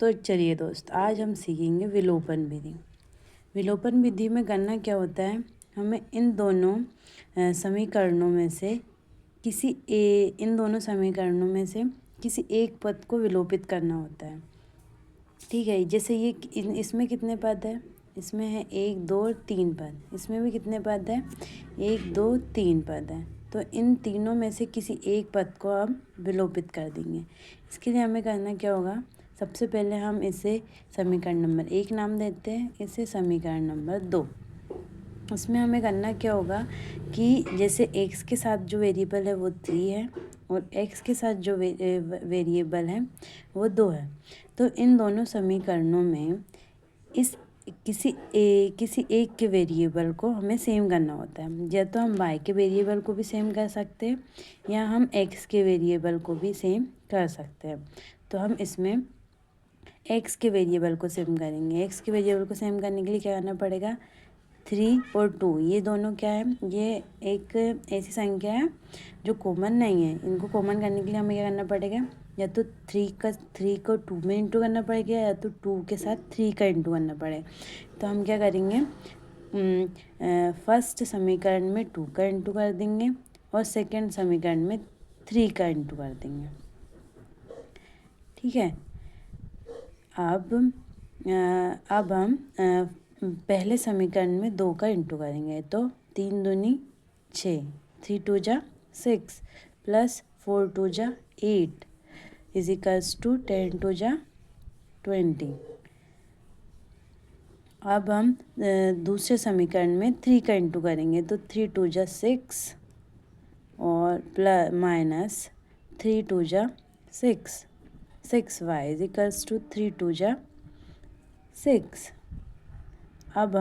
तो चलिए दोस्त, आज हम सीखेंगे विलोपन विधि। विलोपन विधि में करना क्या होता है, हमें इन दोनों समीकरणों में से किसी एक पद को विलोपित करना होता है। ठीक है, जैसे ये इसमें कितने पद है, इसमें है 1 2 और 3 पद, इसमें भी कितने पद है, 1 2 3 पद है। तो इन तीनों में से किसी एक पद को हम विलोपित कर देंगे। इसके लिए हमें करना क्या होगा, सबसे पहले हम इसे समीकरण नंबर 1 नाम देते हैं, इसे समीकरण नंबर 2। उसमें हमें करना क्या होगा कि जैसे x के साथ जो वेरिएबल है वो 3 है और x के साथ जो वेरिएबल है वो 2 है। तो इन दोनों समीकरणों में इस किसी एक के वेरिएबल को हमें सेम करना होता है। या तो हम y के वेरिएबल को भी सेम कर सकते हैं या हम x के वेरिएबल को भी सेम कर सकते हैं। तो हम इसमें x के वेरिएबल को सेम करेंगे। x के वेरिएबल को सेम करने के लिए क्या करना पड़ेगा, 3 और 2 ये दोनों क्या है, ये एक ऐसी संख्या है जो कॉमन नहीं है। इनको कॉमन करने के लिए हमें क्या करना पड़ेगा, या तो 3 को 2 में इंटू करना पड़ेगा या तो 2 के साथ 3 का इंटू करना पड़ेगा। तो हम क्या करेंगे, फर्स्ट समीकरण में 2 का इंटू कर देंगे और सेकंड समीकरण में 3 का इंटू कर देंगे। ठीक है, अब हम पहले समीकरण में 2 का इंटू करेंगे। तो 3 दूनी 6, 3 2 जा 6 प्लस 4 2 जा 8 इज इक्वल्स टू 10 2 जा 20। अब हम दूसरे समीकरण में 3 का इंटू करेंगे। तो 3 2 जा 6 और प्लस माइनस 3 2 जा 6y इज इक्वल्स टू 3 2 जा 6। अब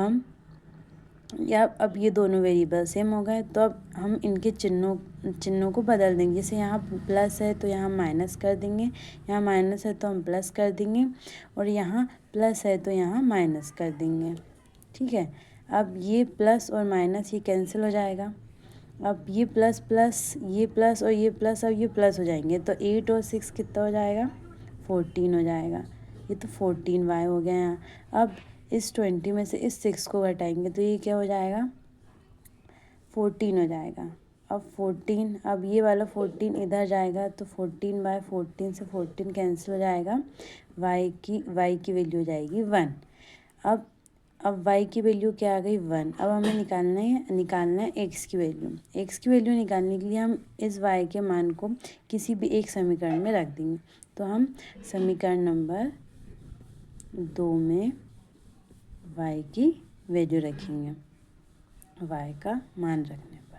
ये दोनों वेरिएबल सेम हो गए। तो अब हम इनके चिन्हों को बदल देंगे। जैसे यहाँ प्लस है तो यहाँ माइनस कर देंगे, यहाँ माइनस है तो हम प्लस कर देंगे और यहाँ प्लस है तो यहाँ माइनस कर देंगे। ठीक है, अब ये प्लस और माइनस ये कैंसिल हो जाएगा। अब ये प्लस ये प्लस और ये प्लस, अब ये प्लस हो जाएंगे। तो 8 और 6 कितना हो जाएगा, 14 हो जाएगा। ये तो 14y हो गया यहाँ। अब इस 20 में से इस 6 को घटाएंगे तो ये क्या हो जाएगा, 14 हो जाएगा। अब 14, अब ये वाला 14 इधर जाएगा तो 14/14 से 14 कैंसिल हो जाएगा। y की वैल्यू हो जाएगी 1। अब y की वैल्यू क्या आ गई, 1। अब हमें निकालना है x की वैल्यू। x की वैल्यू निकालने के लिए हम इस y के मान को किसी भी एक समीकरण में रख देंगे। तो हम समीकरण नंबर 2 में y की वैल्यू रखेंगे, y का मान रखने पर।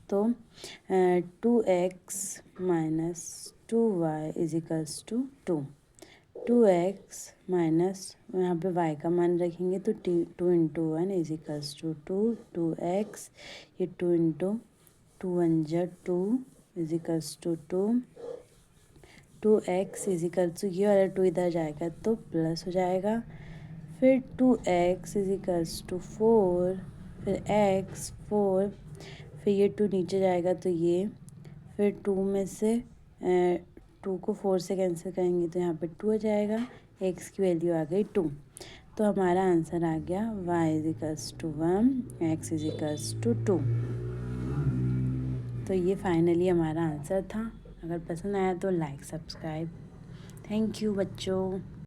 तो 2x minus 2y is equals to 2। 2x minus यहाँ पे y का मान रखेंगे तो 2 into 1 is equals to 2। 2x, ये 2 इंटू 2 1 जा 2 is equals to 2। 2x is equal to, ये वाला 2 इधर जाएगा तो प्लस हो जाएगा। फिर 2x इज इक्वल्स टू 4, फिर x 4, फिर ये 2 नीचे जाएगा तो ये, फिर 2 में से 2 को 4 से कैंसिल करेंगे तो यहाँ पे 2 हो जाएगा। x की वैल्यू आ गई 2। तो हमारा आंसर आ गया y is equals to 1, x is equals to 2। तो ये फाइनली हमारा आंसर था। अगर पसंद आया तो लाइक सब्सक्राइब। थैंक यू बच्चों।